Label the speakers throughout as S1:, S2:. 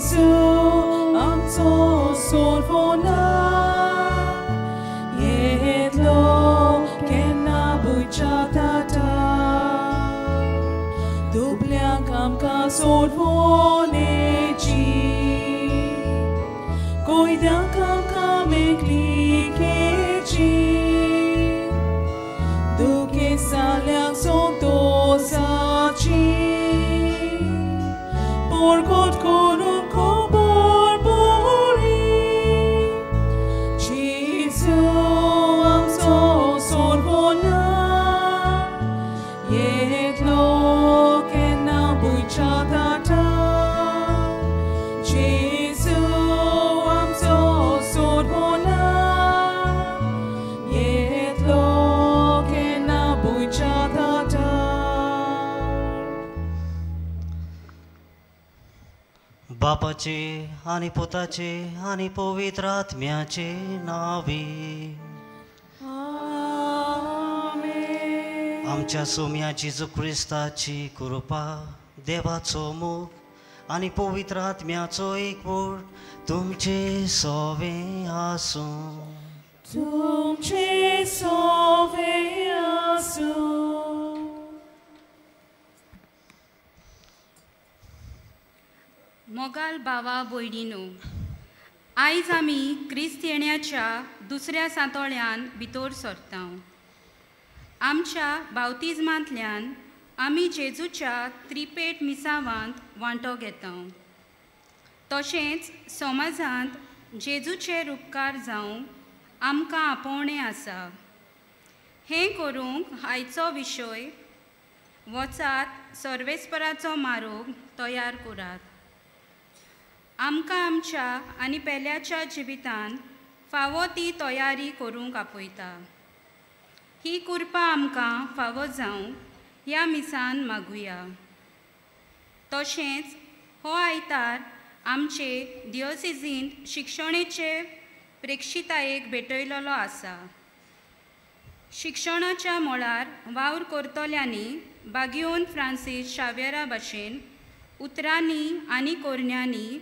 S1: Jesu amco sorvona yetlo kenna buchatata dubliankam ka sorvoneci koidankam ka meklikechi duke saliang sontosachi por god korum kobor bori Jesu amso sorvona yetlo kenna buchatata Jesu amso sorvona yetlo kenna buchatata
S2: बापाचे आणि पुताचे आणि पवित्र आत्म्याचे नावे
S1: Amen.
S2: आमच्या सोम्या जेजू ख्रिस्ताची कृपा देवाचो मोग आणि पवित्र आत्म्याचो एकवट तुमचे सोवे आसूं
S1: Tumce sove asu.
S3: मोगाल भावा भयणीनो, आयज आमी क्रिस्त येण्याच्या दुसऱ्या सांतोळ्यान भितर सरता. आमच्या बावतिजमांतल्यान आमी जेजूच्या त्रिपेट मिसावांत वांटो घेता. तशेंच समाजांत जेजूचे उपकार जावंक आमकां आपोवणें आसा. हें करूंक आयचो विशय वचात सर्वेस्पराचो मारोग तयार करात. आमकां आमच्या आनी पेल्याच्या जिवितान फावो ती तयारी करूंक आपयता. ही कृपा आमकां फावो जावंक ह्या मिसान मागुया. तशेंच हो आयतार आमचे दियोसिजींत शिक्षणेचे प्रेक्षितायेक भेटयलोलो आसा. शिक्षणाच्या मळार वावर करतल्यांनी बागियोन फ्रांसीस शावेरा भाशेन उतरांनी आनी कोरण्यांनी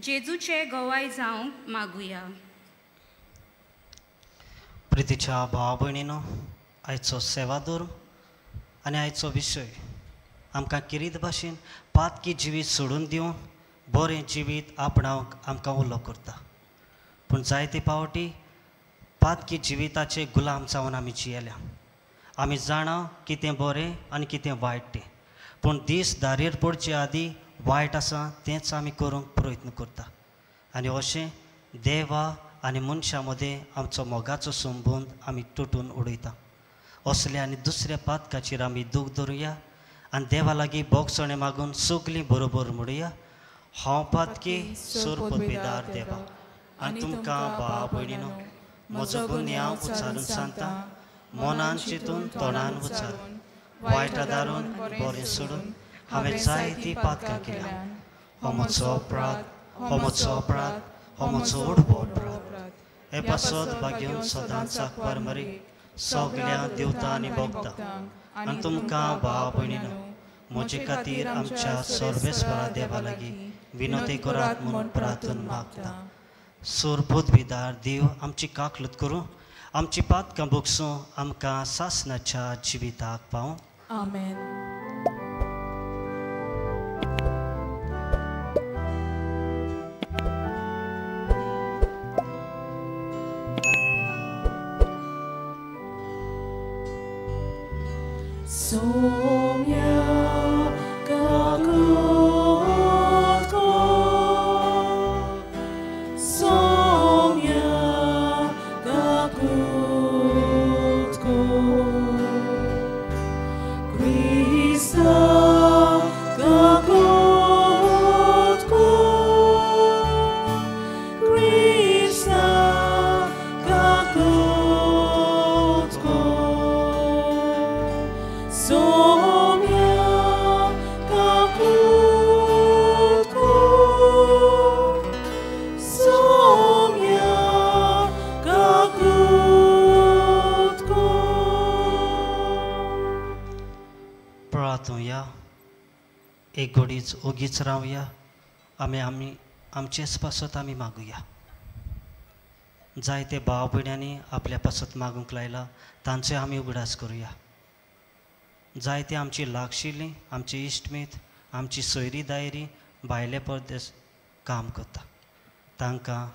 S3: जेजूचे गवाय जावंक मागुया.
S2: प्रितीच्या भाव भयणीनो, आयचो सेवादोर आनी आयचो विशय आमकां किरीत भाशेन पातकी जिवीत सोडून दिवन बरें जिवीत आपणावंक आमकां उलो करता. पूण जायते पावटी पातकी जिविताचे गुलाम जावन आमी जियेल्या. आमी जाणा कितें बरें आनी कितें वायट तें, पूण दीस दारेर पडचे आदीं वायट आसा तेंच आमी करूंक प्रयत्न करता. आनी अशें देवा आनी मनशा मदें आमचो मोगाचो संबंद आमी तुटून उडयता. असल्या आनी दुसऱ्या पातकाचेर आमी दूख धरुया आनी देवा लागीं बोगसणे मागून सगलीं बरोबर म्हणुया. हांव पातकी सोरपतदार देवा आनी तुमकां भाव भयणीनो, म्हजो गुन्य हांव उच्चारून सांगता. मनान चिंतून तोंडान उच्चारून वायटा दारून बरें सोडून हांवें जायतीं पातकां केल्यां. हो म्हजो अपराध, हो म्हजो अपराध, हो म्हजो व्हडलो अपराध. हे पासत बागेवन सदांच आंकवार मारी सगल्या देवता आनी भोगता आनी तुमकां भाव भयणीनो, म्हजे खातीर आमच्या सर्वेस्परा देवा लागीं विनोदी करात म्हूण प्रार्थना मागता. सोरपतदार देव आमची काकलूत करूं, आमची पातकां भोगसूं आमकां सासणाच्या जिविताक पावूं.
S1: Amen. Somia kakutko, somia kakutko, Krista kakutko, Krista kakutko. Somia kakutko, somia kakutko.
S2: प्रार्थूया, एक घडीच ओगीच रावया. आमी आमचेच पासत आमी मागुया. जायते भाव भयण्यांनी आपल्या पासत मागूंक लायला तांचे आमी उगडास करुया. जायते आमची लागशिल्लीं, आमची इश्टमीत, आमची सोयरी दायरी भायले परदेस काम करता. तांकां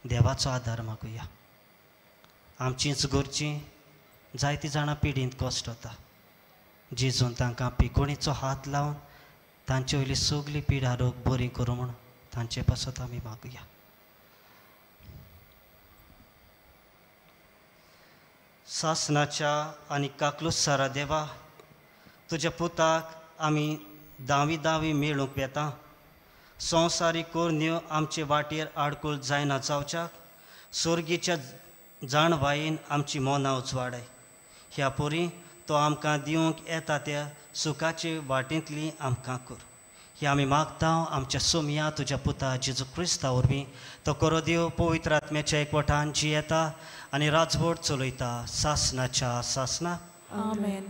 S2: देवाचो आदार मागुया. आमचींच घरचीं जायतीं जाणां पिडींत कश्ट वता. जेजून तांकां पिकोणीचो हात लावन तांचे वयली सगली पिडा रोग बरी करूं म्हूण तांचे पासत आमी मागुया. सासणाच्या आनी काकलुसारा देवा, तुज्या पुताक आमी दावी मेळूंक येता. संवसारी कोरन्यो आमचे वाटेर आडकूल जायना जावच्याक सर्गीच्या जाणवायेन आमची मोना उजवाडाय. ह्या पोरी तो आमकां दिवंक येता त्या सुखाचे वाटेंतली आमकां कर. हे आमी मागता आमच्या सोमया तुज्या पुता जेजू क्रिस्ता वरवीं. तो कोरो देव पवित्र आत्म्याच्या एकवटान जी येता आनी राजवट चलयता सासणाच्या सासना.
S1: आमेन.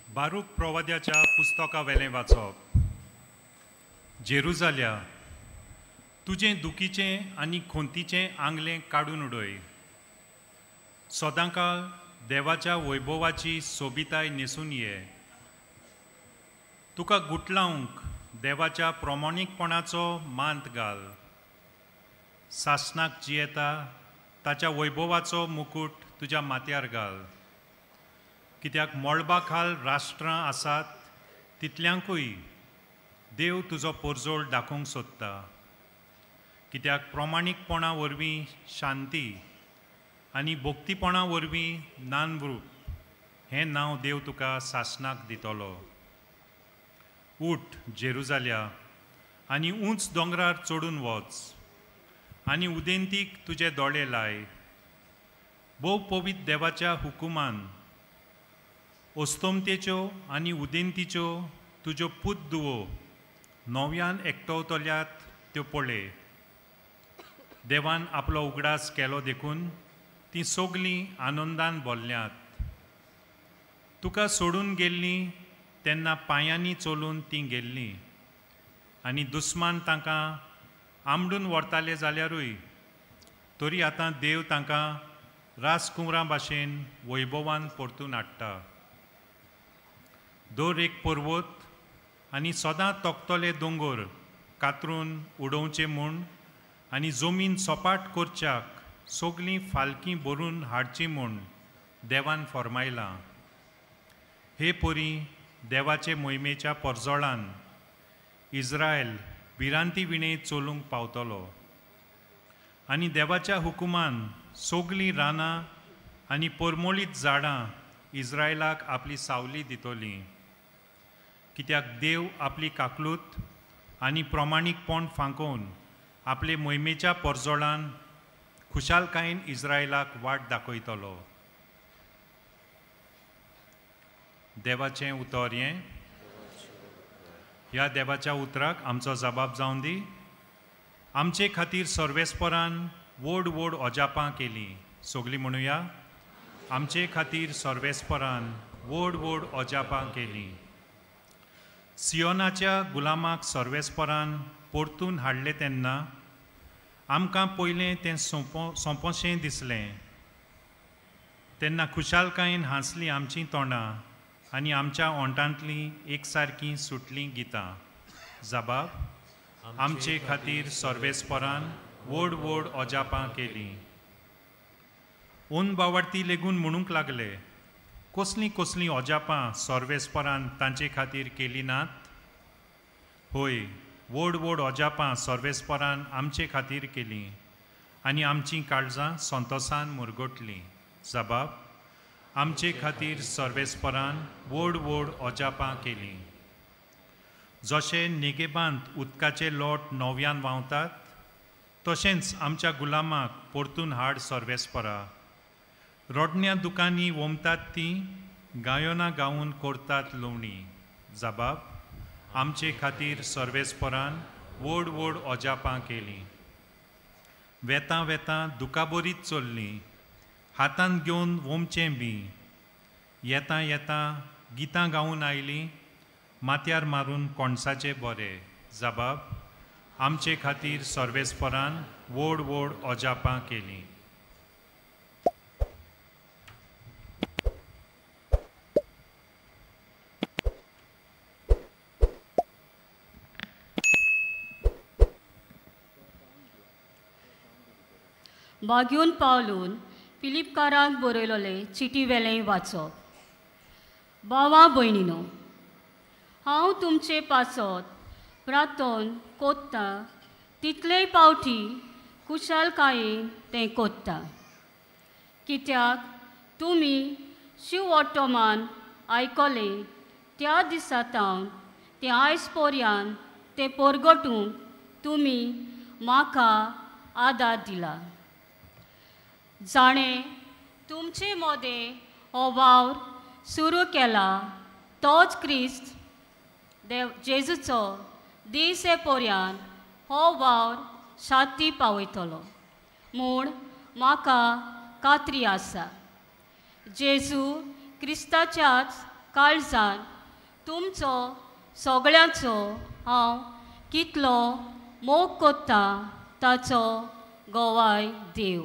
S4: बारूक प्रवाद्याच्या पुस्तका वेलें वाचप. जेरुजाल्या, तुजें दुखीचें आनी खोंतीचें आंगलें काडून उडय. सदांकाळ देवाच्या वैभवाची सोबिताय न्हेसून ये. तुका गुटलावंक देवाच्या प्रमाणीकपणाचो मांत घाल. सासणाक जी येता ताच्या वैभवाचो मुकूट तुज्या माथ्यार घाल. कित्याक मळबा खाल राष्ट्रां आसात तितल्यांकूय देव तुजो पोरजोळ दाखोवंक सोदता. कित्याक प्रमाणीकपणा वरवीं शांती आनी भोक्तीपणा वरवीं नानवरूप हें नांव देव तुका सासणाक दितलो. उठ जेरुजाल्या आनी उंच दोंगरार चडून वच आनी उदेंतीक तुजे दोळे लाय. भोव पवित्र देवाच्या हुकुमान ओस्तोमतेच्यो आनी उदेंतीच्यो तुज्यो पूत दुवो नव्यान एकटवतल्यात त्यो पळय. देवान आपलो उगडास केलो देखून तीं सगलीं आनंदान भरल्यांत. तुका सोडून गेल्लीं तेन्ना पांयांनी चलून तीं गेल्लीं आनी दुस्मान तांकां आंबडून व्हरताले जाल्यारूय तरी आतां देव तांकां राजकुंवरां भाशेन वैभवान परतून हाडटा. दर एक पर्वत आनी सदां तोकतले दोंगर कातरून उडोवचे म्हूण आनी जमीन सपाट करच्याक सगलीं फालकीं भरून हाडची म्हूण देवान फरमायलां. हे पोरी, देवाचे मोहिमेच्या परजोळान इस्रायल विरांती विणे चलूंक पावतलो आनी देवाच्या हुकुमान सगलीं रानां आनी परमळीत झाडां इस्रायलाक आपली सावली दितलीं. कित्याक देव आपली काकलूत आनी प्रमाणीकपण फांकोवन आपले मोहिमेच्या परजोळान खुशालकायेन इस्रायलाक वाट दाखयतलो. देवाचें उतर हें. ह्या देवाच्या उतराक आमचो जबाब जावन दी. आमचे खातीर सर्वेस्परान व्हड व्हड अजापां केलीं. सगलीं म्हणुया, आमचे खातीर सर्वेस्परान व्हड व्हड अजापां केलीं. सियोनाच्या गुलामाक सर्वेस्परान परतून हाडले तेन्ना आमकां पयलें तें सोंपोशें दिसलें. तेन्ना खुशालकायेन हांसलीं आमचीं तोंडां आनी आमच्या ओंठांतलीं एकसारकीं सुटलीं गितां. जबाब, आमचे खातीर सर्वेस्परान व्हड व्हड अजापां केलीं. ओन बावार्थी लेगून म्हणूंक लागले, कसलीं कसलीं अजापां सर्वेस्परान तांचे खातीर केलीं नात? होय, व्हड व्हड अजापां सर्वेस्परान आमचे खातीर केलीं आनी आमचीं काळजां संतोशान मुरगटलीं. जबाब, आमचे खातीर सर्वेस्परान व्हड व्हड अजापां केलीं. जशें नेगेबांत उदकाचे लोट नव्यान व्हांवतात तशेंच आमच्या गुलामाक परतून हाड सर्वेस्परा. रोडण्या दुकानी वोमतात तीं गायोना गावून करतात लवणी. जबाब, आमचे खातीर सर्वेस्परान व्हड व्हड अजापां केलीं. वेतां दुकाबरीत चल्लीं, हातांत घेवन वोमचें बी. येता येता गितां गावून आयलीं माथ्यार मारून कोणसाचे बरे जबाब आमचे खातीर सर्वेस्परान व्हड व्हड अजापां केलीं.
S5: बागेवन पावलून फिलिपकाराक बरयलोले चिटी वेलें वाचप. भावा भयणीनो, हांव तुमचे पासत प्रार्थन कोत्ता तितलेय पावटी कुशालकायेन तें कोत्ता. कित्याक तुमी शिव वर्तमान आयकले त्या दिसातावन ते आयज पर्यान ते परगटूंक तुमी म्हाका आदार दिला. जाणें तुमचे मोदें हो वावर सुरू केला तोच क्रिस्त जेजूचो दीस पर्यान हो वावर शाती पावयतलो म्हूण म्हाका खात्री आसा. जेजू क्रिस्ताच्याच काळजान तुमचो सगळ्यांचो हांव कितलो मोग कोत्ता ताचो गोवाय देव.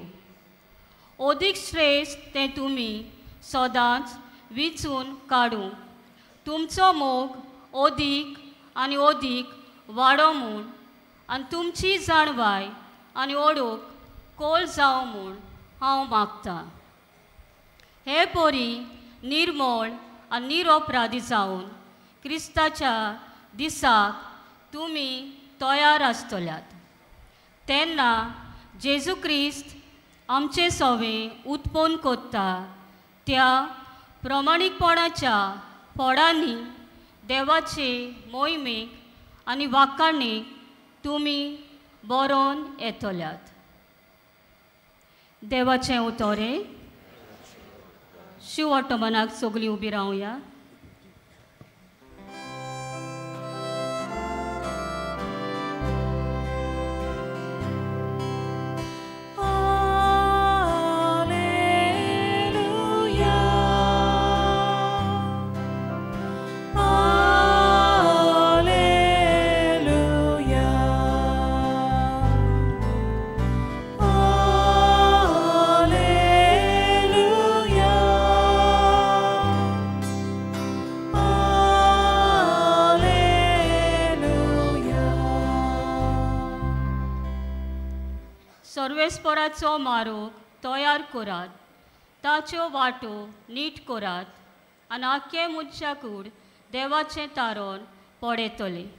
S5: ओदीक श्रेश्ठ तें तुमी सदांच विचून काडूंक तुमचो मोग ओदीक आनी ओदीक वाडो म्हूण आनी तुमची जाणवाय आनी ओळख खोल जावं म्हूण हांव मागतां. हे पोरी निर्मळ आनी निरपराधी जावन क्रिस्ताच्या दिसाक तुमी तयार आसतल्यात. तेन्ना जेजू क्रिस्त आमचे सवें उत्पन्न कोत्ता त्या प्रमाणीकपणाच्या फोडांनी देवाचे मोहिमेक आनी वाखाणेक तुमी बरोवन येतल्यात. देवाचें उतोरें. शिव वर्तमानाक सगळीं उबी रावया. सर्वेस्पराचो मारूक तयार करात, ताच्यो वाटो नीट करात आनी आख्खे मुनशाकूड देवाचें तारण पडयतलें.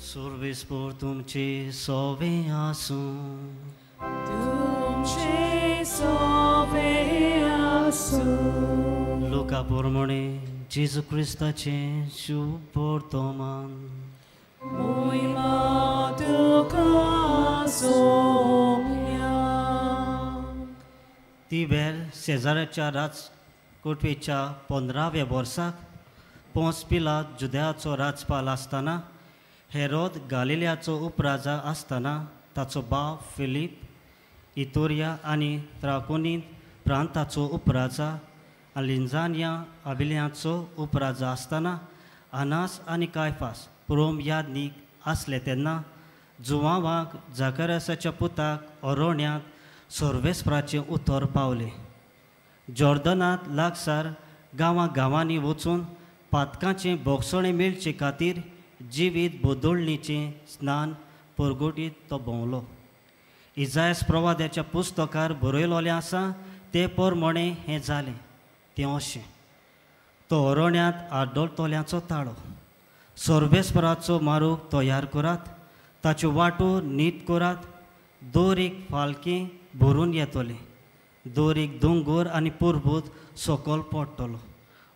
S2: सर्वेस्पर तुमचे सवें आसूं.
S1: तुमचे सवें आसूं.
S2: लोका प्रमाणे जेजू क्रिस्ताचें शुभ वर्तमान.
S1: मोहिमा तुका सोम्या.
S2: ती वेळ शेजाऱ्याच्या राजकोटवेच्या 15व्या वर्साक पोंस पिलात जुदयाचो राजपाल आसतना हेरोद गालिल्याचो उपराजा आसतना ताचो भाव फिलीप इतोरिया आनी त्राकोनीत प्रांताचो उपराजा लिंजानिया अबिलियाचो उपराजा आसतना आनास आनी कायफास पुरोम यादनीक आसले तेन्ना जुवांवाक जाकरासाच्या पुताक अरोण्यात सर्वेस्पराचें उतर पावलें. जॉर्दनांत लागसार गांवांनी वचून पातकांचें बोगसणें मेळचे खातीर जिवीत बोदोळणीचें स्नान परगोटीत तो भोंवलो. इजायास प्रवाद्याच्या पुस्तकार बरयलोलें आसा ते प्रमाणे हें जालें. तें अशें. तो अरोण्यात आड्डोळतोल्यांचो ताळो. सर्वेस्पराचो मारूक तयार करात, ताच्यो वाटो नीट करात. दर एक फालकें भरून येतलें. दर एक दोंगर आनी पुर्बूत सकयल पडटलो.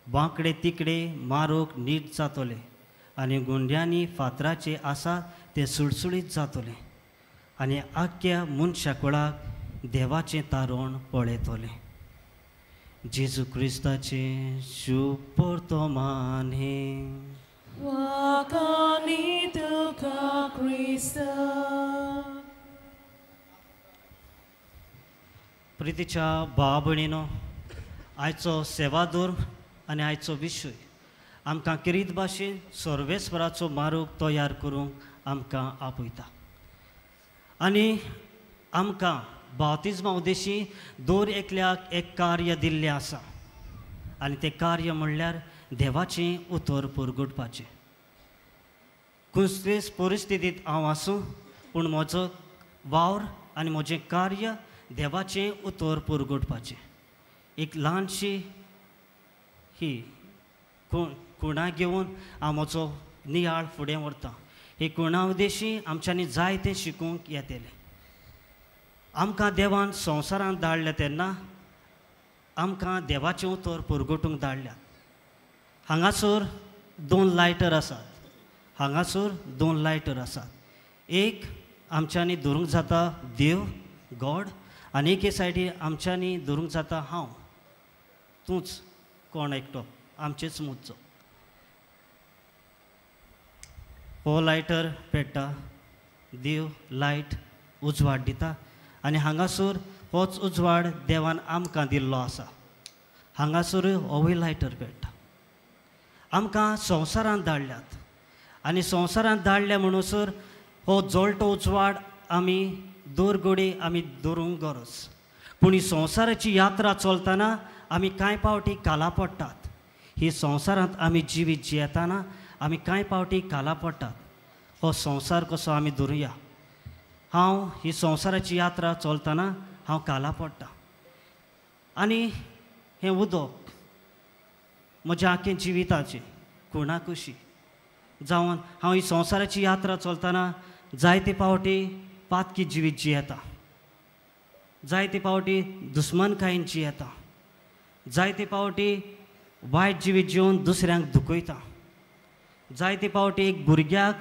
S2: वांकडे तिकडे मारूक नीट जातलें आनी गुंड्यांनी फातराचे आसा ते सुळसुळीत जातले. आनी आख्या मनशाकुळाक देवाचें तारण पळयतलें. जेजू क्रिस्ताचें शुभ वर्तमान हें.
S1: Wakani tuka Krista.
S2: प्रितीच्या भाव भयणीनो, आयचो सेवादूर आनी आयचो विशय आमकां किरीत भाशेन सर्वेस्वराचो मारूक तयार करूंक आमकां आपयता. आनी आमकां बावतिजमा उद्देशी दर एकल्याक एक कार्य दिल्लें आसा. आनी तें कार्य म्हणल्यार देवाचें उतर पुरगुटपाचें. कसलेच परिस्थितींत हांव आसूं पूण म्हजो वावर आनी म्हजें कार्य देवाचें उतर पुरगुटपाचें. एक ल्हानशी ही कुणां घेवन हांव म्हजो नियाळ फुडें व्हरतां. ही कुणां उद्देशी आमच्यांनी जायतें शिकूंक येतलें. आमकां देवान संवसारांत धाडलें तेन्ना आमकां देवाचें उतर पुरगुटूंक धाडल्या. हांगासर 2 लायटर आसात. हांगासर 2 लायटर आसात. एक आमच्यांनी धरूंक जाता देव गॉड आनी एके सायडीर आमच्यांनी धरूंक जाता हांव, तूंच कोण एकटो, आमचेच मुच्चो. हो लायटर पेट्टा, देव लायट उजवाड दिता आनी हांगासर होच उजवाड देवान आमकां दिल्लो आसा. हांगासर होवूय लायटर पेट्टा. आमकां संवसारांत धाडल्यात आनी संवसारांत धाडल्या म्हणसर हो जळटो उजवाड आमी दर घडी आमी धरूंक गरज. पूण ही संवसाराची यात्रा चलतना आमी कांय पावटी काला पडटात. ही संवसारांत आमी जिवीत जियेतना आमी कांय पावटी काला पडटात. हो संवसार कसो आमी धरुया. हांव ही संवसाराची यात्रा चलतना हांव काला पडटा. आनी हें उदक म्हज्या आख्या जिविताचें कुणाकुशी जावन हांव ही संवसाराची यात्रा चलतना जायते पावटी पातकी जिवीत जियेता. जायते पावटी दुस्मनकायेन जियेता. जायते पावटी वायट जिवीत जिवन दुसऱ्यांक दुखयता. जायते पावटी एक भुरग्याक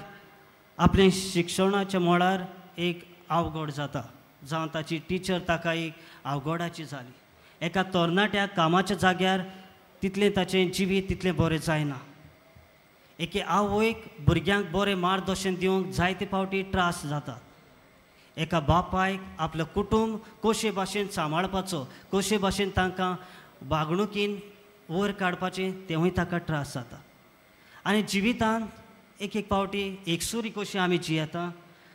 S2: आपले शिक्षणाच्या मळार एक आवगड जाता जावं ताची टिचर ताका एक आवगडाची जाली. एका तरणाट्याक कामाच्या जाग्यार तितलें ताचें जिवीत तितलें बरें जायना. एके आवयक भुरग्यांक बरें मार्गदर्शन दिवंक जायते पावटी त्रास जातात. एका बापायक आपलें कुटूंब कशे भाशेन सांबाळपाचो, कशे भाशेन तांकां वागणुकीन वयर काडपाचें तेवूय ताका त्रास जाता. आनी जिवितांत एक एक पावटी एकसुरी कशी आमी जियेता.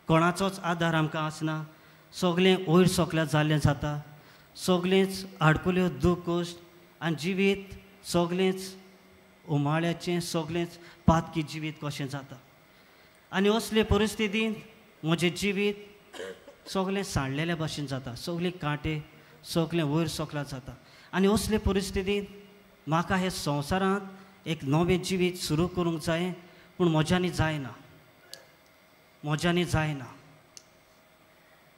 S2: कोणाचोच आदार आमकां आसना. सगळें वयर सकल्या जाल्लें जाता. सगळेंच आडकुल्यो दूख कश्ट आनी जिवीत सगळेंच उमाळ्याचें, सगळेंच पातकी जिवीत कशें जाता. आनी असले परिस्थितींत म्हजें जिवीत सगळें सांडलेल्या भाशेन जाता. सगळे कांटे सगळें वयर सकल्या जाता. आनी असले परिस्थितींत म्हाका हे संवसारांत एक नवें जिवीत सुरू करूंक जाय पूण म्हज्यानी जायना. म्हज्यानी जायना.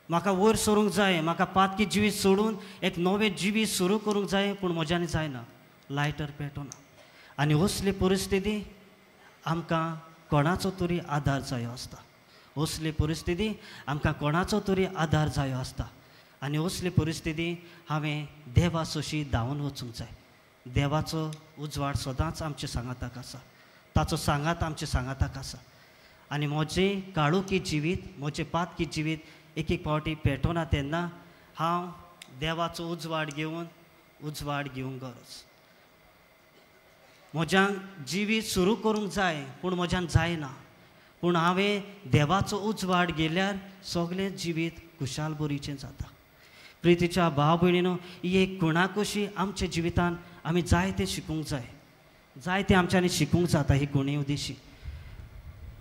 S2: म्हाका वयर सरूंक जाय. म्हाका पातकी जिवीत सोडून एक नवें जिवीत सुरू करूंक जाय पूण म्हज्यानी जायना. लायटर पेटोना. आनी असली परिस्थिती आमकां कोणाचो तरी आदार जायो आसता. असली परिस्थिती आमकां कोणाचो तरी आदार जायो आसता. आनी असली परिस्थिती हांवें देवा सोशी धांवन वचूंक जाय. देवाचो उजवाड सदांच आमच्या सांगाताक आसा. ताचो सांगात आमच्या सांगाताक आसा. आनी म्हजें काळुकी जिवीत, म्हजें पातकी जिवीत एक एक पावटी पेटोना तेन्ना हांव देवाचो उजवाड घेवंक गरज. म्हज्यान जिवीत सुरू करूंक जाय पूण म्हज्यान जायना. पूण हांवें देवाचो उजवाड गेल्यार सगळें जिवीत खुशाल बरीचें जाता. प्रितीच्या भाव भयणीनो, ही एक कुणाकुशी आमच्या जिवितांत आमी जायतें शिकूंक जाय. जायतें आमच्यांनी शिकूंक जाता ही कोणी उद्देशी.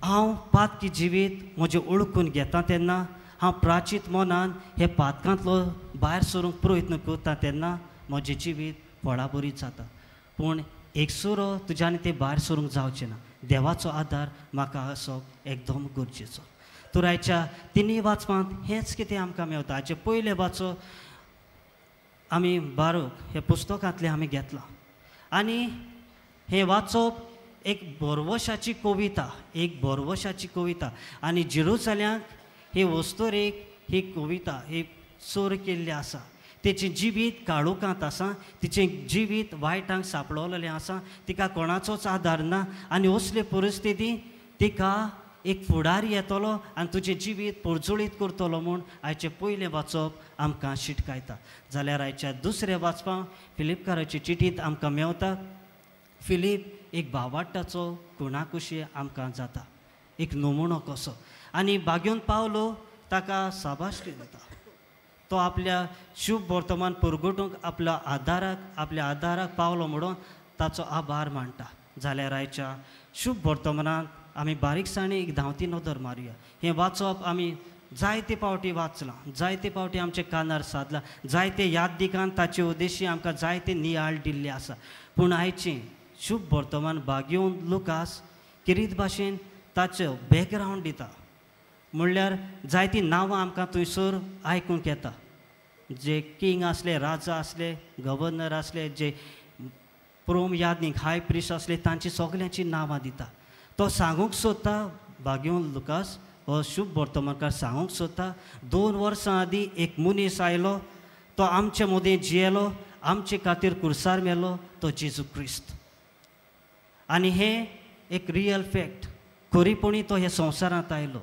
S2: हांव पातकी जिवीत म्हजें ओळखून घेता तेन्ना हांव प्राचीत मनान हे पातकांतलो भायर सरूंक प्रयत्न करता तेन्ना म्हजें जिवीत फळां बरीच जाता. पूण एकसुरो तुज्यानी तें भायर सरूंक जावचें ना. देवाचो आदार म्हाका आसप एकदम गरजेचो. तर आयच्या तिनूय वाचपांत हेंच कितें आमकां मेवता. हाचे पयले वाचो आमी बारूक हे पुस्तकांतलें आमी घेतलां. आनी हें वाचप एक बरवशाची कविता. आनी जेरुसल्याक हे वस्तूर एक ही कविता ही चोर केल्ली आसा. तेचें जिवीत काळोखांत आसा, तिचें जिवीत वायटांक सांपळोलेलें आसा, तिका कोणाचोच आदार ना आनी असले परिस्थिती तिका एक फुडारी येतलो आनी तुजें जिवीत पडजोळीत करतलो म्हूण आयचें पयलें वाचप आमकां शिटकायता. जाल्यार आयच्या दुसऱ्या वाचपाक फिलिपकाराची चिठींत आमकां मेवता. फिलीप एक भावार्थाचो कुणाकुशी आमकां जाता, एक नमुनो कसो. आनी बागेवन पावलो ताका साबाश्री दिता. तो आपल्या शुभ वर्तमान परगटूंक आपल्या आदाराक पावलो म्हणून ताचो आभार मानता. जाल्यार आयच्या शुभ वर्तमानांत आमी बारीकसाणी एक धांवती नदर मारया. हें वाचप आमी जायते फावटी वाचलां, जायते फावटी आमचे कानार सादलां, जायते याददिकान ताचे उद्देशी आमकां जायते नियाळ दिल्ले आसा. पूण आयचें शुभ वर्तमान बागेवन लुकास किरीत भाशेन ताचो बॅकग्रावंड दिता. म्हणल्यार जायतीं नांवां आमकां थंयसर आयकूंक येता. जे किंग आसले, राजा आसले, गव्हर्नर आसले, जे प्रोम यादनीक हाय प्रिस्ट आसले, तांची सगल्यांची नांवां दिता. तो सांगूंक सोदता बागेवन लुकास हो शुभ वर्तमानकार सांगूंक सोदता 2 वर्सां आदीं एक मनीस आयलो, तो आमचे मदें जियेलो, आमचे खातीर कुर्सार मेलो, तो जेजू क्रिस्त. आनी हें एक रियल फॅक्ट. खरीपणी तो ह्या संवसारांत आयलो.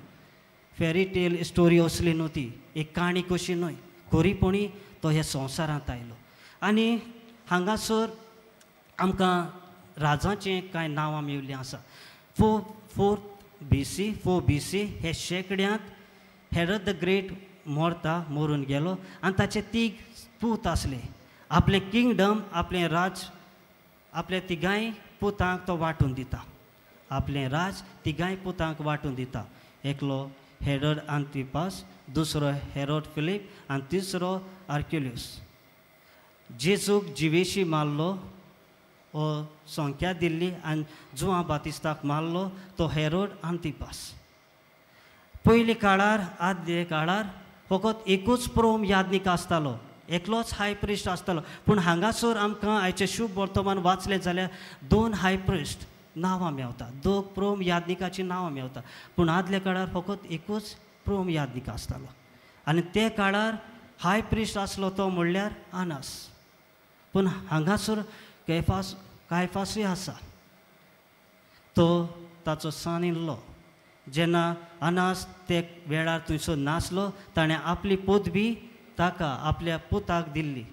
S2: फेरी टेल स्टोरी असली न्हू ती, एक काणी कशी न्हय, खरीपणी तो ह्या संवसारांत आयलो. आनी हांगासर आमकां राजांचें कांय नांवां मेवलीं आसा. 4 BC हे शेंकड्यांत हेरड द ग्रेट मरून गेलो आनी ताचे 3 पूत आसले. आपलें किंगडम, आपलें राज आपल्या तिगांय पुतांक तो वांटून दिता. आपलें राज तिगांय पुतांक वांटून दिता. एकलो हेरड आंतिपास, दुसरो हेरोड फिलीप आनी तिसरो आर्क्युलियस. जेजूक जिवेशी मारलो हो संख्या दिल्ली आनी जुआं बातिस्ताक मारलो तो हेरोड आंतिपास. पयलीं काळार आदले काळार फकत एकूच प्रोम यादनीक आसतालो, एकलोच हाय प्रिस्ट आसतालो. पूण हांगासर आमकां आयचें शुभ वर्तमान वाचलें जाल्यार 2 हाय प्रिस्ट नांवां मेवता, 2 प्रोम यादनिकाची नांवां मेवता. पूण आदल्या काळार फकत एकूच प्रोम यादनीक आसतालो. आनी ते काळार हाय प्रिस्ट आसलो तो म्हणल्यार आनास. पूण हांगासर कायफासूय आसा. तो ताचो सन इल्लो. जेन्ना आनास ते वेळार थंयसर नासलो, ताणें आपली पदवी ताका आपल्या पुताक दिल्ली.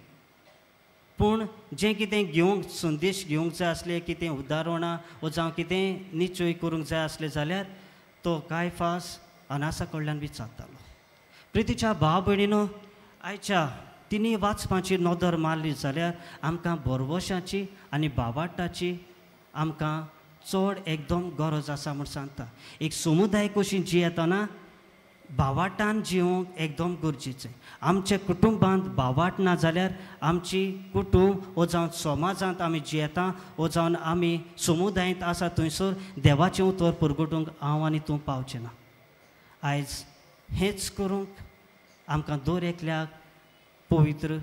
S2: पूण जें कितें घेवंक संदेश घेवंक जाय आसले, कितें उदाहरणां वा जावं कितें निश्चय करूंक जाय आसलें जाल्यार तो कायफास अनासा कडल्यान विचारतालो. प्रितीच्या भाव भयणीनो, आयच्या तिनी वाचपाची नदर मारली जाल्यार आमकां बरवशाची आनी भावार्थाची आमकां चड एकदम गरज आसा म्हूण सांगता. एक समुदाय कशी जियेतना भावार्थान जिवंक एकदम गरजेचें. आमच्या कुटुंबांत भावार्थ ना जाल्यार आमची कुटुंब वो जावन समाजांत आमी जियेता वो जावन आमी समुदायांत आसा थंयसर देवाचें उतर परगटूंक हांव आनी तूं पावचें ना. आयज हेंच करूंक आमकां दर एकल्याक पवित्र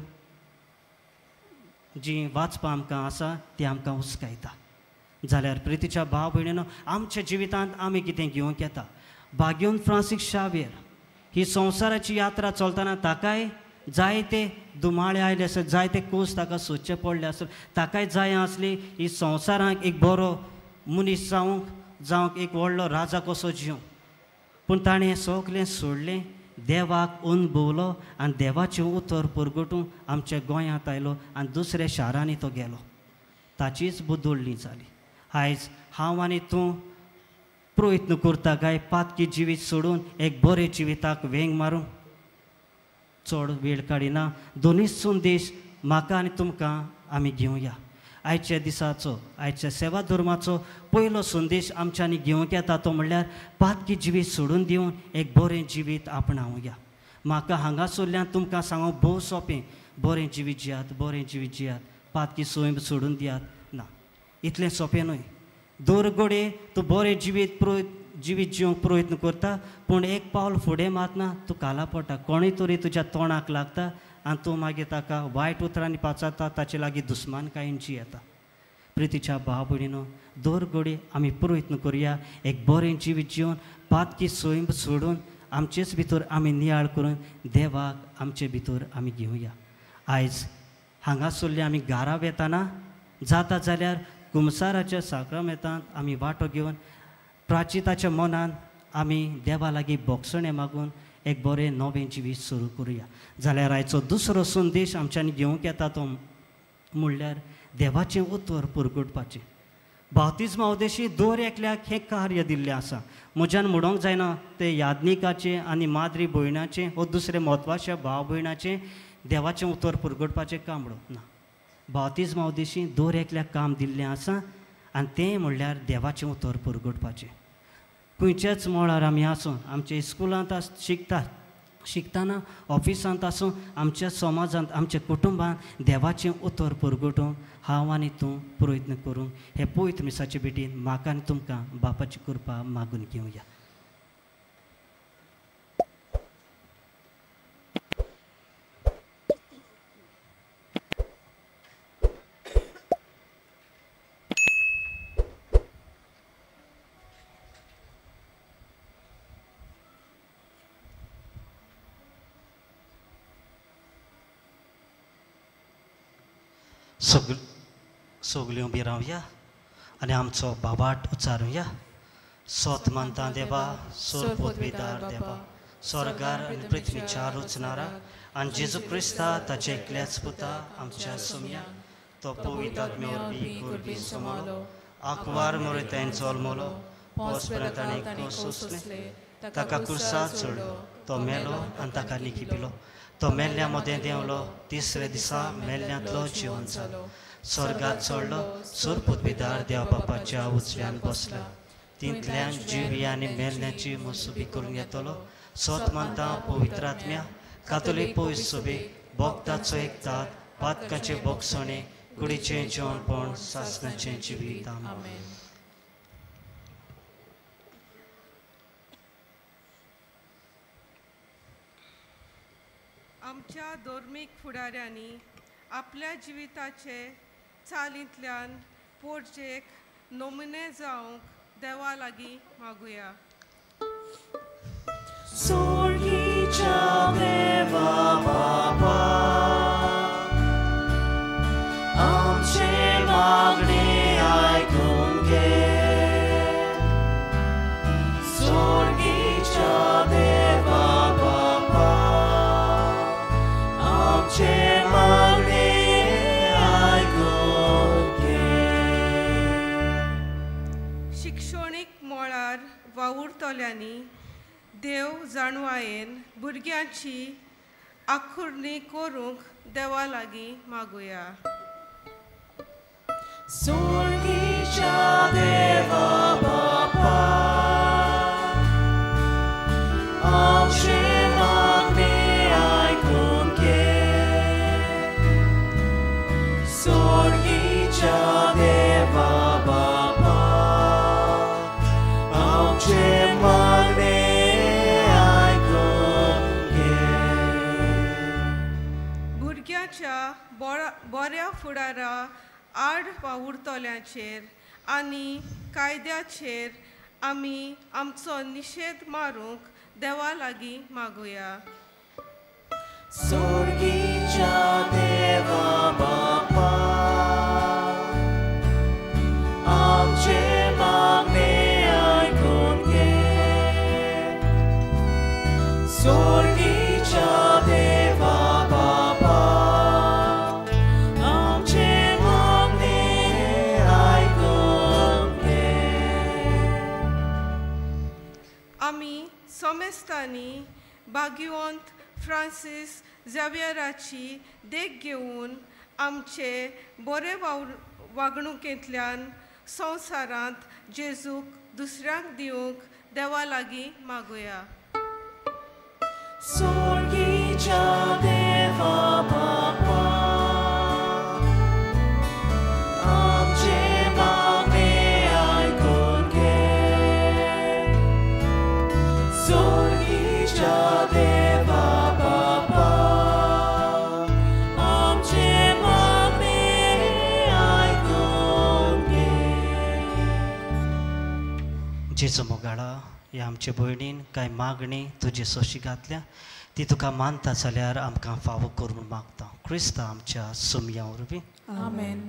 S2: जी वाचपां आमकां आसा ती आमकां हुस्कायता. जाल्यार प्रितीच्या भाव भयणीनो, आमच्या जिवितांत आमी कितें घेवंक येता. बागेवन फ्रांसीस शावेर ही संवसाराची यात्रा चलतना ताकाय जायते दुमाळे आयले आसत, जायते कोस ताका सोदचे पडले आसत. ताकाय जाय आसली ही संवसारांत एक बरो मनीस जावंक एक व्हडलो राजा कसो जिवंक. पूण ताणें हें सगलें सोडलें, देवाक अनुभवलो आनी देवाचें उतर परगटूंक आमच्या गोंयांत आयलो आनी दुसऱ्या शारांनी तो गेलो. ताचीच बुदोळणी जाली. आयज हांव आनी तूं प्रयत्न करता काय पातकी जिवीत सोडून एक बरे जिविताक वेंग मारूं. चड वेळ काडिना, दोनूय संदेश म्हाका आनी तुमकां आमी घेवया. आयच्या दिसाचो, आयच्या सेवा धर्माचो पयलो संदेश आमच्यांनी घेवंक येता तो म्हणल्यार पातकी जिवीत सोडून दिवन एक बरें जिवीत आपणावया. म्हाका हांगासरल्यान तुमकां सांगूंक भोव सोंपें, बरें जिवीत जियात, बरें जिवीत जियात, पातकी सोय सोडून दियात ना, इतलें सोंपें न्हय. दर घडये तूं बरें जिवीत जिवंक प्रयत्न करता, पूण एक पावल फुडें मातना तूं काला पडटा. कोणूय तरी तुज्या तोंडाक लागता आनी तूं मागीर ताका वायट उतरांनी पाचारता, ताचे लागीं दुस्मानकायेन जियेता. प्रितीच्या भाव भयणीनो, दर घडये आमी प्रयत्न करुया एक बरें जिवीत जिवन पातकी सोय सोडून आमचेच भितर आमी नियाळ करून देवाक आमचे भितर आमी घेवया. आयज हांगासरले आमी घारां वेताना जाता जाल्यार कुमसाराच्या साक्रमेतांत आमी वांटो घेवन प्राचिताच्या मनान आमी देवा लागीं बोगसणे मागून एक बरें नवें जिवीत सुरू करुया. जाल्यार आयचो दुसरो संदेश आमच्यांनी घेवंक येता तो म्हणल्यार देवाचें उतर पुरगुटपाचें. बावतिस्मा उद्देशी दर एकल्याक हें कार्य दिल्लें आसा. म्हज्यान म्हणूंक जायना तें याज्ञिकाचें आनी माद्री भयणाचें वो दुसरें म्हत्वाच्या भाव भयणाचें देवाचें उतर पुरगुटपाचें काम म्हणून ना. बावतिस्मा उद्देशी दर एकल्याक काम दिल्लें आसा आनी तें म्हणल्यार देवाचें उतर पुरगुटपाचें. खंयच्याच मळार आमी आसूं, आमच्या इस्कुलांत शिकतना ऑफिसांत आसूं, आमच्या समाजांत आमच्या कुटुंबांत देवाचें उतर पुरगुटूंक हांव आनी तूं प्रयत्न करूंक हे पवित्र मिसाचे बेटीन म्हाका आनी तुमकां बापाची कृपा मागून घेवया. सगल्यो बी रावया आनी आमचो बाबाट उच्चारुया. सोत मानता देवा, सोर पोतविदार देवा, स्वर्गार आनी पृथ्वीच्या रचणारा आनी जेजू क्रिस्ता ताचे एकल्याच पुता आमच्या सुम्या तो पवित्र आत्म्यावरवी कुर्बी समलो आंकवार मोरे तेंचो मोलो पोसपर्यंत आनी क्रूस सोंसले ताका क्रुसार चडलो तो मेलो आनी ताका निखिपिलो तो मेल्ल्या मदें देंवलो तिसरे दिसा मेल्ल्यांतलो जिवन जालो स्वर्गात चडलो सोर पदवीदार देवा बापाच्या उजव्यान बसला तिंतल्यान जिवी आनी मेल्ल्यांची मसुबी करून येतलो सोत मानता पवित्र आत्म्या कातोलीक पवित्र सभे भक्ताचो एकतात पातकांचे बोगसणे कुडीचें जेवणपण सासणाचें जिवीत आमेन.
S6: आमच्या धर्मीक फुडाऱ्यांनी आपल्या जिविताचे चालींतल्यान पोरजेक नमुने जावंक देवा लागीं मागुया.
S1: स्वर्गीच्या देवा बाबा आमचे मागणे आयकून घे. स्वर्गीच्या देवा बाबा आमचे मागणे आयकून घे.
S6: शिक्षणीक मळार वावुरतल्यांनी देव जाणवायेन भुरग्यांची आखुरणी करूंक देवा लागीं मागुया.
S1: स्वर्गीच्या देवा बाबा आमचे मागणे आयकून घे. स्वर्गीच्या देवा बाबा आमचे मागणे
S6: भुरग्याच्या बऱ्या फुडारा आड वावुरतल्यांचेर आनी कायद्याचेर आमी आमचो निशेध मारूंक देवा लागीं मागुया.
S1: स्वर्गीच्या देवा बाबा आमचे मागणे आयकून घे. स्वर्गीच्या देवा बाबा आमचे मागणे आयकून घे.
S6: आमी सोमेस्तांनी भाग्यवंत फ्रांसीस झेवियराची देख घेवन आमचे बरे वागणुकेंतल्यान संवसारांत जेजूक दुसऱ्यांक दिवंक देवा लागीं मागुया.
S1: स्वर्गीच्या देवा बाबा आमचे मागणे आयकून घे. स्वर्गीच्या देवा बाबा आमचे मागणे आयकून घे.
S2: जेजू मोगाळा हे आमचे भयणीन कांय मागणी तुजे सोशी घातल्या ती तुका मानता जाल्यार आमकां फावो करून मागता क्रिस्ता आमच्या सुमया वरवीं
S7: आमेन.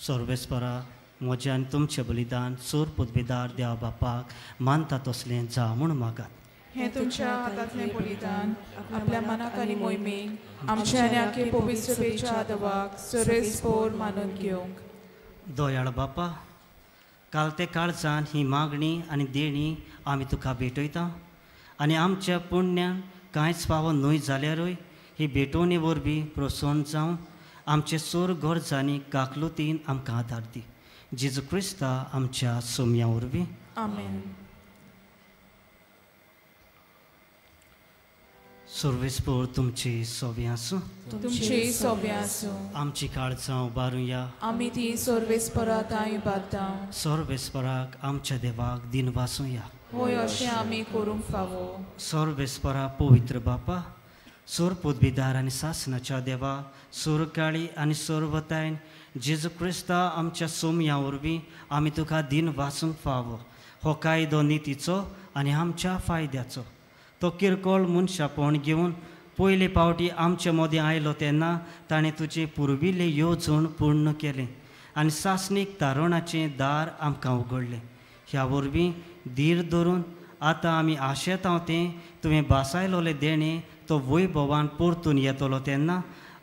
S2: सर्वेस्परा म्हजें आनी तुमचें बलिदान सूर पदवीदार देवा बापाक मानता तसलें जा म्हूण मागात.
S7: हे तुमच्या हातांतलें बलिदान आपल्या मनाक आनी मोहिमेक आमच्या आनी आख्खे पवित्रतेच्या आदवाक सुरेस्पोर मानून घेवंक.
S2: दयाळ बापा काल ते काळजान ही मागणी आनी देणी आमी तुका भेटयता आनी आमच्या पुण्यान कांयच फावो न्हय जाल्यारूय ही भेटोवणी वरवीं प्रोत्साहन जावन आमचे सोर गरजांनी काकलुतीन आमकां आदार दी. जेजू क्रिस्ता आमच्या सोमया वरवीं
S7: आमेन.
S2: सर्वेस्पोर तुमची सोबी आसूं.
S7: तुमची सोबी आसूं.
S2: आमची काळजां उबारुया.
S7: आमी ती सर्वेस्पराक आमी बाता.
S2: सर्वेस्पराक आमच्या देवाक दिन वासूया.
S7: होय अशें आमी करूंक फावो.
S2: सर्वेस्परा पवित्र बापा सोर पदवीदार आनी सासणाच्या देवा सोरकाळी आनी सोरवतायन जेजू क्रिस्ता आमच्या सोमया वरवीं आमी तुका दिन वाचूंक फावो. हो कायदो नितीचो आनी आमच्या फायद्याचो. तो किरकोळ मनशापण घेवन पयले पावटी आमचे मदें आयलो तेन्ना ताणें तुजें पुर्विल्लें येवजण पूर्ण केलें आनी सासणीक तारणाचें दार आमकां उगडलें. ह्या वरवीं धीर धरून आतां आमी आशेतांव तें तुवें बासायलोलें देणें तो वैभवान परतून येतलो तेन्ना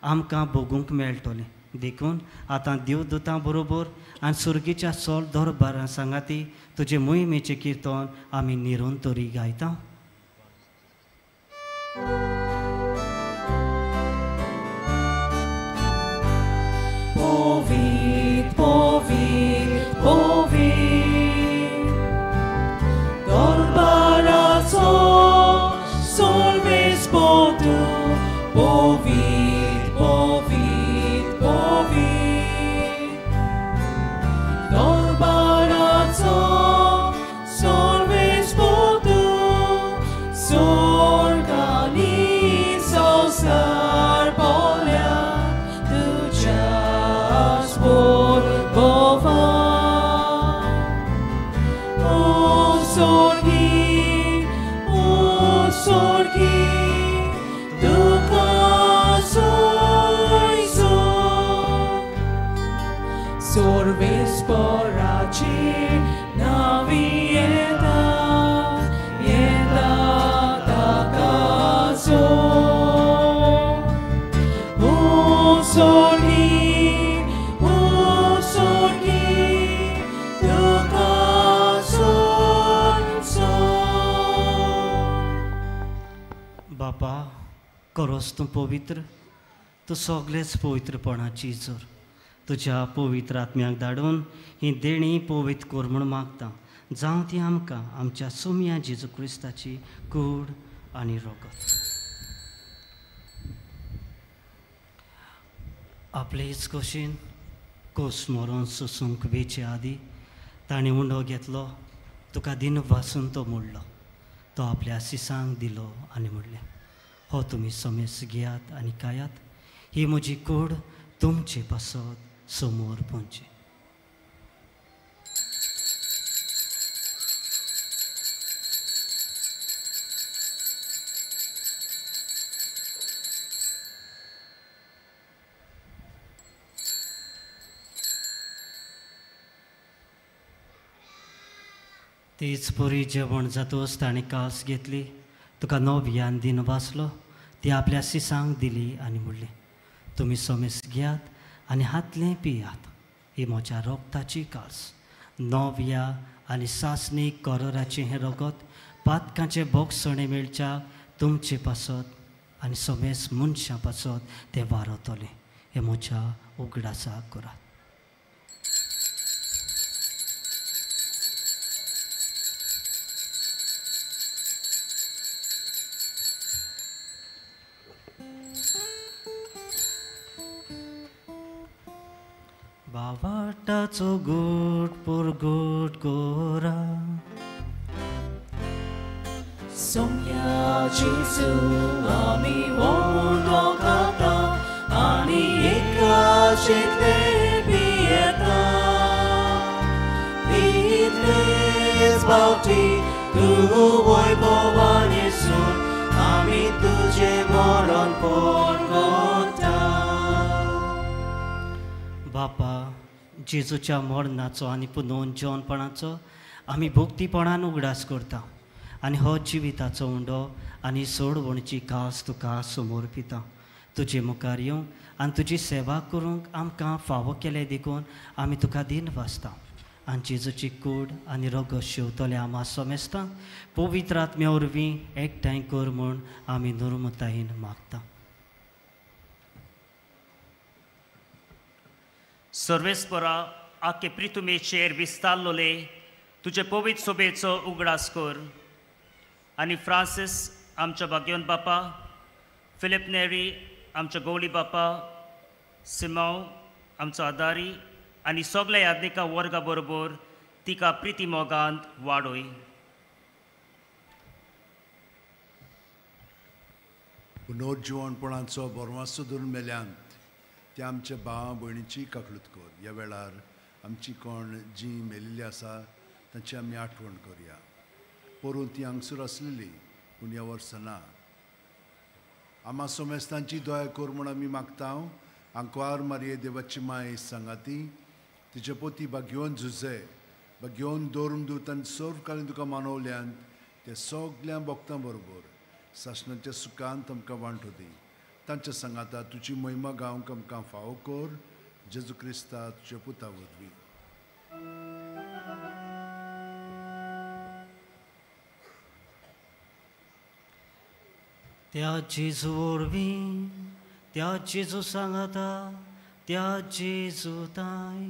S2: आमकां भोगूंक मेळटलें. देखून आतां देवदूतां बरोबर आनी सुर्गीच्या सोल दरबारां सांगाती तुजे मोहिमेचें किर्तन आमी निरंतरी गायता.
S1: Povit, povit, povit, darbaraco solves potu. Povit, povit, povit, darbaraco solves potu. Sorganizo sarbolia tu jas borbova. O sorgi, tu casoizo. Sorves poraci navieta, yeta da caso. O sorgi, tu casoizo.
S2: बापा करोस तूं पवित्र तूं सगळेच पवित्रपणाची जोर तुज्या पवित्र आत्म्याक धाडून ही देणी पवित्र कर म्हूण मागता जावं ती आमकां आमच्या सोम्या जेजू क्रिस्ताची कूड आनी रगत. आपले हीच खोशेन कोस मरोन सुसूंक वेचे आदी ताणें उंडो घेतलो तुका दिन वासून तो मोडलो तो आपल्या सिसांक दिलो आनी म्हणलें हो तुमी समेस घेयात आनी खायात ही म्हजी कूड तुमचे पासत समोर पोंचे. तीच पुरी जेवण जातोच ताणें कास घेतली तुका नव्यान दिन वाचलो ती आपल्या सिसांक दिली आनी म्हणलें तुमी समेस घेयात आनी हातलें पियात ही म्हज्या रोगताची कास नव्या आनी सासणीक करोराचें हें रगत पातकांचे बोगसणे मेळच्या तुमचे पासत आनी समेस मनशां पासत तें वारतलें हें म्हज्या उगडासाक करात. बावाटाचो गोट पूर गोट गोरा
S1: सोम्या जेजू आमी वळखता आनी एकाचें पियेता इतलेच पावटी तूं वैभवान येसू आमी तुजें मरण परगता.
S2: बापा जेजूच्या मरणाचो आनी पुनर्जीवनपणाचो आमी भक्तीपणान उगडास करता आनी हो जिविताचो उंडो आनी सोडवणची कास तुका समोर पिता. तुजे मुखार येवंक आनी तुजी सेवा करूंक आमकां फावो केले देखून आमी तुका दिन वाचता आनी जेजूची कूड आनी रगत शेवतले आमा समेस्तां पवित्र आत्म्या वरवीं एकठांय कर म्हूण आमी नर्मतायेन मागता.
S8: सर्वेस्परा आखे प्रितुमेचेर विस्तारलोले तुजे पवित्र सोबेचो उगडास कर आनी फ्रांसीस आमच्या भाग्योन बापा फिलिप नेरी आमच्या गवळी बापा सिमांव आमचो आदारी आनी सगल्या याज्ञिका वर्गा बरोबर तिका प्रिती मोगांत वाडोय.
S9: पुनर्जीवनपणाचो बोरवासो धरून मेल्यांत ते आमच्या भावा भयणीची काकलूत कर. ह्या वेळार आमची कोण जी मेलिल्ली आसा तांची आमी आठवण करया. पोरून ती हांगसर आसलेली पूण ह्या वर्सा ना. आमा सोमेस्तांची दया कर म्हूण आमी मागता. आंकवार मारये देवाची माय सांगाती तिचे पोती भाग्योन झुजे भाग्योन दोरमदूत आनी सर्व कालीन तुका मानवल्यांत ते सगल्या भक्तां बरोबर सासणाच्या सुखांत आमकां वांटो दी. तांच्या सांगाता तुजी महिमा गावंक आमकां फावो कर. जेजू क्रिस्ता तुज्या पुता वरवीं.
S2: त्या जेजू वरवीं त्या जेजू सांगाता त्या जेजू ताय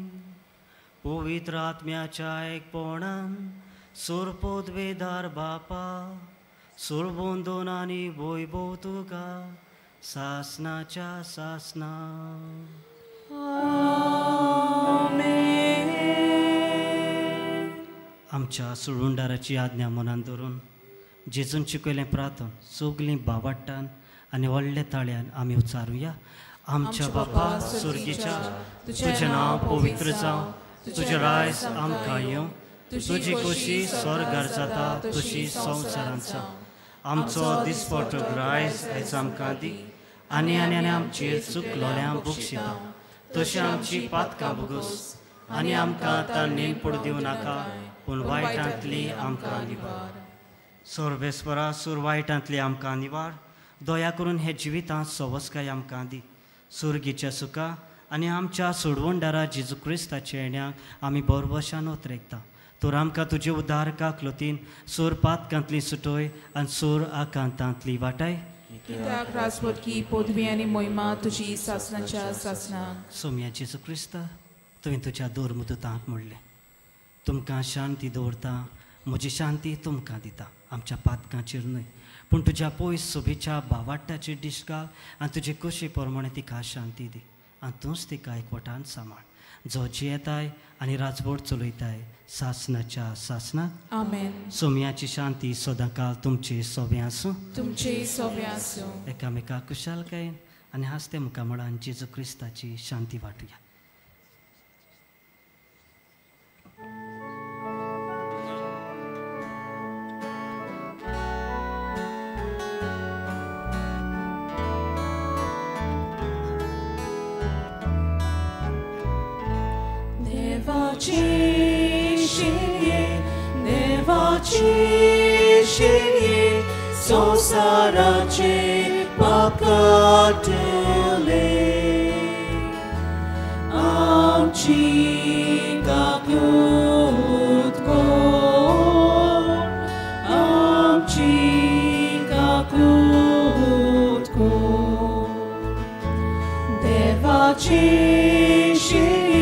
S2: पवित्र आत्म्याच्या एकपणान सोरपोत वेदार बापा सोरबोंदोन आनी वैभव तुका सासनाच्या सासना. आमच्या सुळुंडाराची आज्ञा मनान धरून जेजून शिकयलें प्रार्थन सगलीं बावाट्टान आनी व्हडल्या ताळ्यान आमी उच्चारुया. आमच्या बापा सुर्गेच्या तुजें नांव पवित्र जावं तुजें रायज आमकां येवं तुजी खोशी स्वर्गार जाता तशी संवसारांत जावं. आमचो दिसपटो रायज आयज आमकां दी आनी आनी आनी आमचेर चुकलोल्यांक बक्षिता तशी आमची पातकां बगूस आनी आमकां आतां नेम पडू दिवं नाका पूण वायटांतली आमकां निवार. सर्वेस्परा सूर वायटांतली आमकां निवार. दया करून हे जिवितांत सवस्काय आमकां दी. सुर्गीच्या सुखा आनी आमच्या सोडवणदारा जेजू क्रिस्ताच्या येण्याक आमी बरवशान उतरेकता. तर आमकां तुजे उदारकाक लोतीन सूर पातकांतली सुटोय आनी सूर आकांतांतली वाटाय
S7: कित्याक राजपदकी पदवी आनी मोहिमा तुजी सासणाच्या सासणाक.
S2: सोम्या जेजू क्रिस्ता तुवें तुज्या दोरमुदतांक म्हणलें तुमकां शांती दवरता म्हजी शांती तुमकां दिता. आमच्या पातकांचेर न्हय पूण तुज्या पयस सोबीच्या भावाटाचेर दिश्ट घाल आनी तुजे खोशी प्रमाणे तिका शांती दी आनी तूंच तिका एकवटान सांबाळ जो जियेताय आनी राजवट चलयताय सासणाच्या सासणाक.
S7: आमेन.
S2: सोम्याची शांती सदांकाल तुमचे सोबे आसूं.
S7: तुमचे सोबे आसूं.
S2: एकामेकाक कुशालकायेन आनी हास्ते मुखार म्हणान जेजू क्रिस्ताची शांती वाटुया.
S1: Ciśnienie संसाराचे पाप काटले आमची काकूट कोर आमची काकूट कोर देवाची शिणी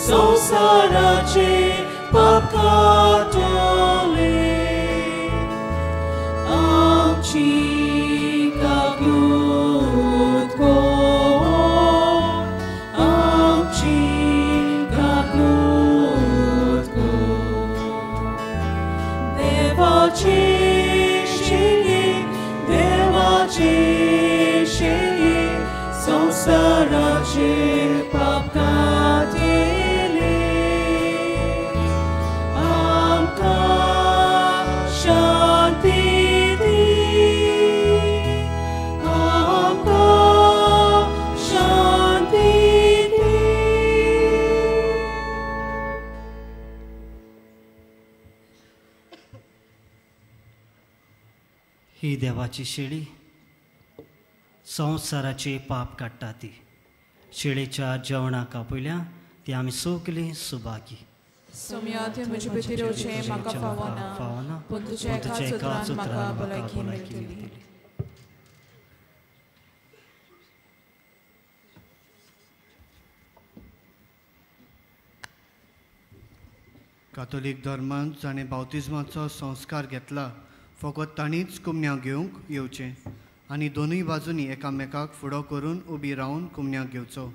S1: संसाराचे पाप काटले आमची काकूट कोर आमची काकूट कोर देवाची शिणी संसाराचे पाप काटले आमकां शांती दी आमकां शांती दी.
S2: ही देवाची शेळी संवसाराचे पाप काडटा ती शेळेच्या जेवणाक आपयल्या ती आमी सगलीं सुभागी.
S7: सोम्या ते म्हजे भितर येवचें म्हाका फावना पूण तुज्या एकाच उतरान म्हाका भलायकी मेळटली.
S10: कातोलीक धर्मांत जाणें बावतिजमाचो संस्कार घेतला फकत तांणीच कुमन्याक घेवंक येवचें आनी दोनूय बाजूंनी एकामेकाक फुडो करून उबी रावन कुमन्याक घेवचो.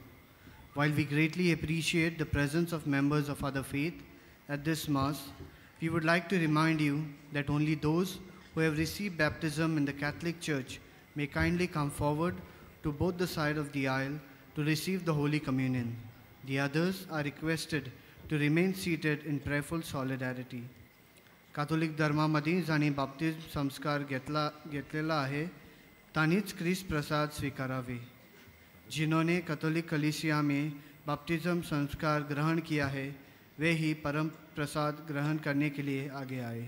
S10: While we greatly appreciate the presence of members of other faith at this Mass, we would like to remind you that only those who have received baptism in the Catholic Church may kindly come forward to both the side of the aisle to receive the Holy Communion. The others are requested to remain seated in prayerful solidarity. Catholic धर्मामध्ये जाणी बाप्तिस्म संस्कार घेतलेला आहे तानीच क्रिस्त प्रसाद स्वीकारावे. जिन्होंने Catholic कलीसिया में बपतिस्म संस्कार ग्रहण किया है वे ही परम प्रसाद ग्रहण करने के लिए आगे आए.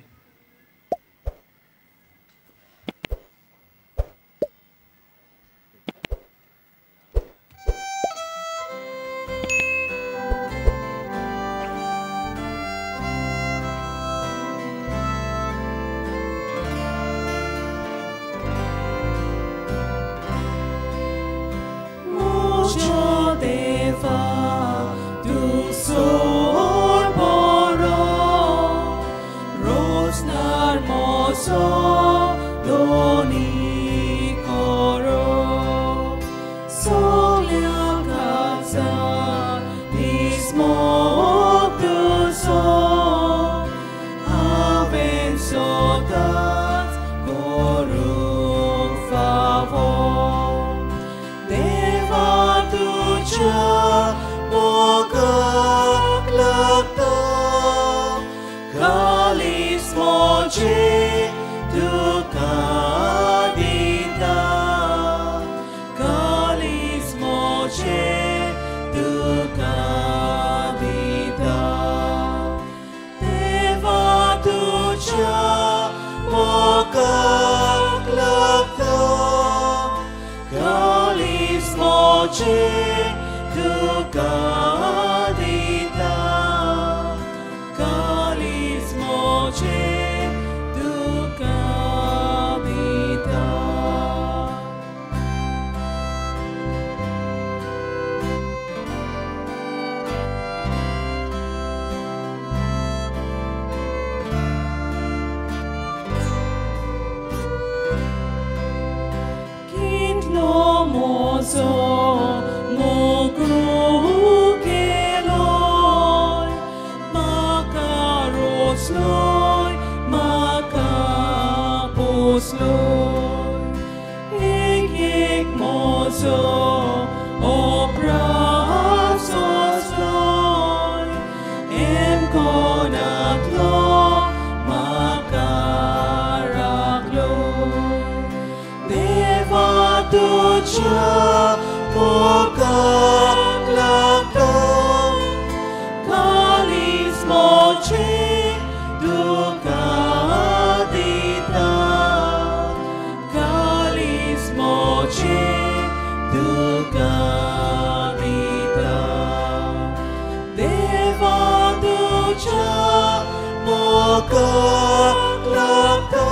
S1: मोगाक लागता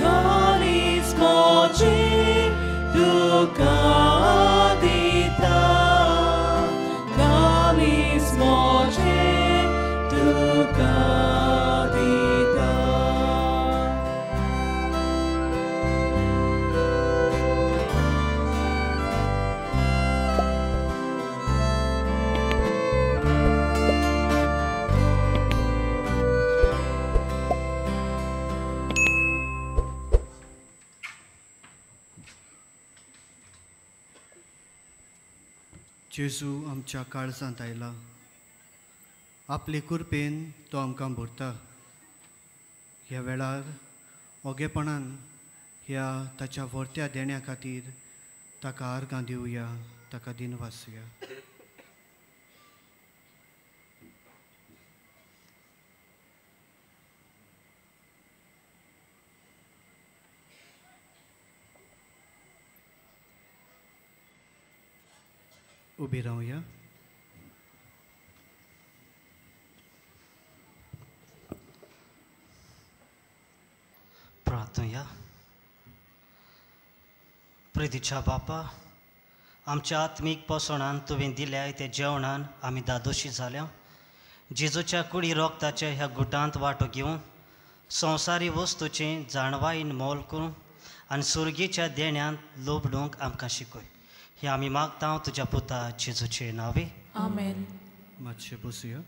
S1: कालीज मोची तुका दिता कालीज मोचे तुका दिता
S10: जेजू आमच्या काळजांत आयला आपले कुरपेन तो आमकां भरता ह्या वेळार ओगेपणान ह्या ताच्या व्हरत्या देण्या खातीर ताका आर्गां दिवया ताका दिनवासुया उबी रावया
S2: प्रार्थूया प्रितीच्या बापा आमच्या आत्मीक पोसणान तुवें दिल्या त्या जेवणान आमी दादोशी जाल्या जेजूच्या कुडी रोगताच्या ह्या गुटांत वांटो घेवन संवसारी वस्तूचें जाणवायेन मोल करून आनी सुर्गेच्या देण्यांत लोबडूंक आमकां शिकय हे आमी मागता तुज्या पुता जेजूचे नावे
S7: आमेन.
S10: मातशें बसुया.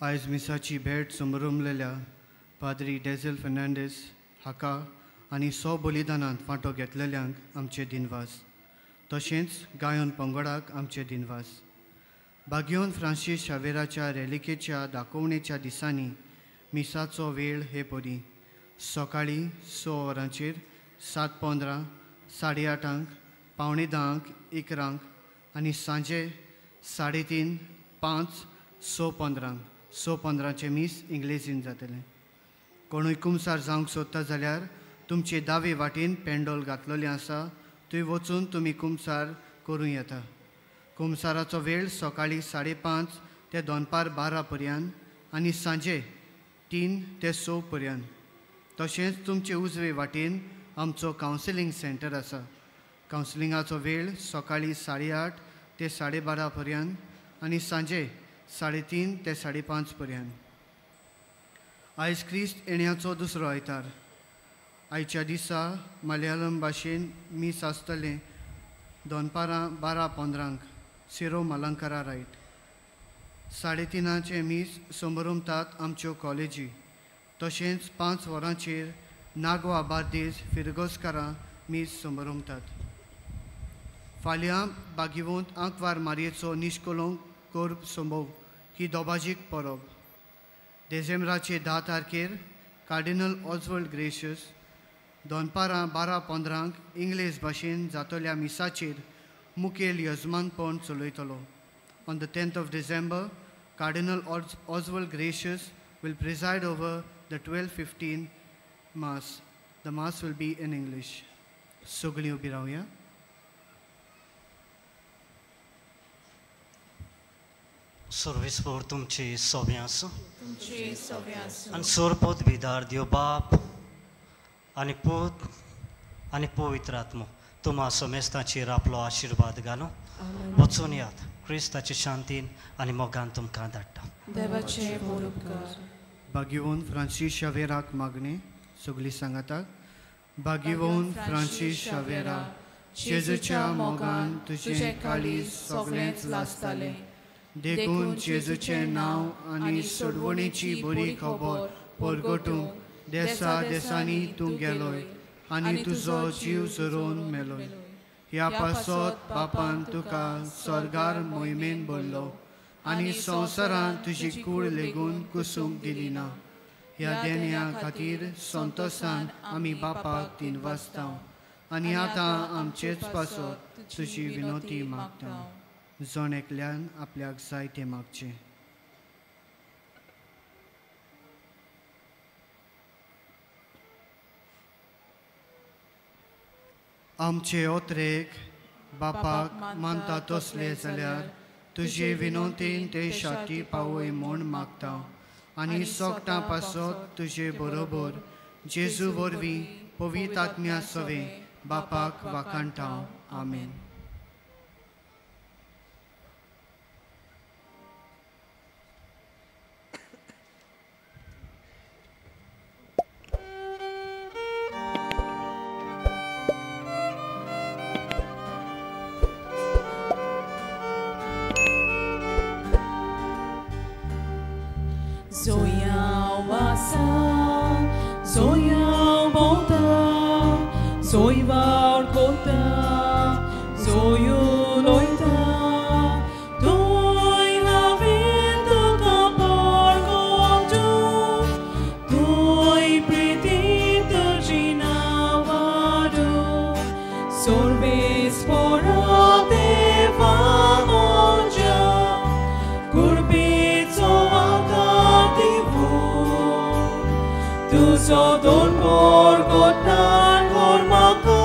S10: आयज मिसाची भेट समरुमलेल्या पाद्री डेझल फर्नांडीस हाका आनी सो बलिदानांत वांटो घेतलेल्यांक आमचे दिनवास तशेंच गायोन पंगडाक आमचे दिनवास. बागयोन फ्रांसीस शावेराच्या रेलिकेच्या दाखोवणेच्या दिसांनी मिसाचो वेळ हे परी सकाळीं 6 वरांचेर 7:15 8:30 9:45 11 आनी सांजे 3:30 5 6:15 6:15 मीस इंग्लिशीन जातलें. कोणूय कुमसार जावंक सोदता जाल्यार तुमचे दावे वाटेन पेंडोल घातलेलें आसा थंय वचून तुमी कुमसार करूं येता. कुमसाराचो वेळ सकाळीं 5:30 ते दनपार 12 पर्यंत आनी सांजे 3 ते 6 पर्यंत. तशेंच तुमचे उजवे वाटेन आमचो कावन्सिलींग सेंटर आसा. कावन्सिलिंगाचो वेळ सकाळीं 8:30 ते 12:30 पर्यंत आनी सांजे 3:30 ते 5:30 पर्यंत. आयज क्रिस्त येण्याचो दुसरो आयतार. आयच्या दिसा मलयाळम भाशेन मीस आसतलें दनपारां 12:15 सिरो मलंकारा रायट. 3:30 मीस समरुमतात आमच्यो कॉलेजी. तशेंच 5 वरांचेर नागवा बार्देस फिरगोस्कारां मीस समरुमतात. फाल्यां बागिवंत आंकवार मारयेचो निश्कोलोंक कोर्ब संभोव ही दोबाजीक परब. डिसेंबराचे 10 तारखेर कार्डिनल ऑजवर्ल्ड ग्रेशियस दनपारां 12:15 इंग्लीश भाशेन जातल्या मिसाचेर मुखेल यजमानपण चलयतलो. On the 10th of December, Cardinal Oswald Gracious will preside over the 12:15 Mass. The Mass will be in English. Sogli ubi ravuya.
S2: सर्वेस्वर तुमचे सोबे आसूं
S7: तुमचे सवे आसूं
S2: आनी सोरपोत भिदार दिव बाप आनी पूत आनी पवित्र आत्मो तुम्हा समेस्ताचेर आपलो आशिर्वाद घालूं. वचून यात क्रिस्ताचे शांतीन आनी मोगान तुमकां धाडटा.
S7: देवाचे उपकार.
S10: बागिवोन फ्रांसीस शावेराक मागणे सगळीं सांगातात. बागिवोन फ्रांसीस शावेरा जेजूच्या मोगान तुजें काळीज सगळेंच लासतालें. देखून जेजूचें नांव आनी सोडवणेची बरी खबर परगटूंक देसा देसांनी तूं गेलोय आनी तुजो जीव झरोवन मेलोय. ह्या पासत बापान तुका स्वर्गार मोहिमेन भरलो आनी संवसारांत तुजी कूड लेगून कुसूंक दिली ना. ह्या देण्या खातीर संतोशान आमी बापाक दिनवासता आनी आतां आमचेच पासत तुजी विनोती मागता. जण एकल्यान आपल्याक जाय तें मागचें. आमचे ओत्रेक बापाक मानता तसले जाल्यार तुजे विनोतेन ते शाटी पावय म्हूण मागता आनी सोगटां पासत तुजे बरोबर जेजू वरवीं पवित्र आत्म्या सवे बापाक वाखाणटा. आमेन.
S1: Zoiau asa, zoiau bonta, zoivar kota, zoiu loita, doi havendo kapor gotu, doi pretito ginavadu, sorbes pora deva moja, curbizzo tu sodon gorgotan gormaka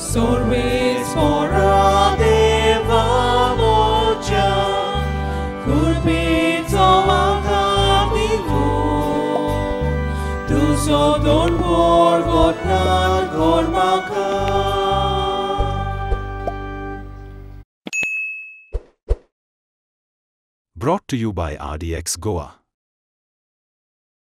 S1: sorves pora deva moja kurbito akadivu tu sodon gorgotan gormaka.
S11: Brought to you by RDX Goa.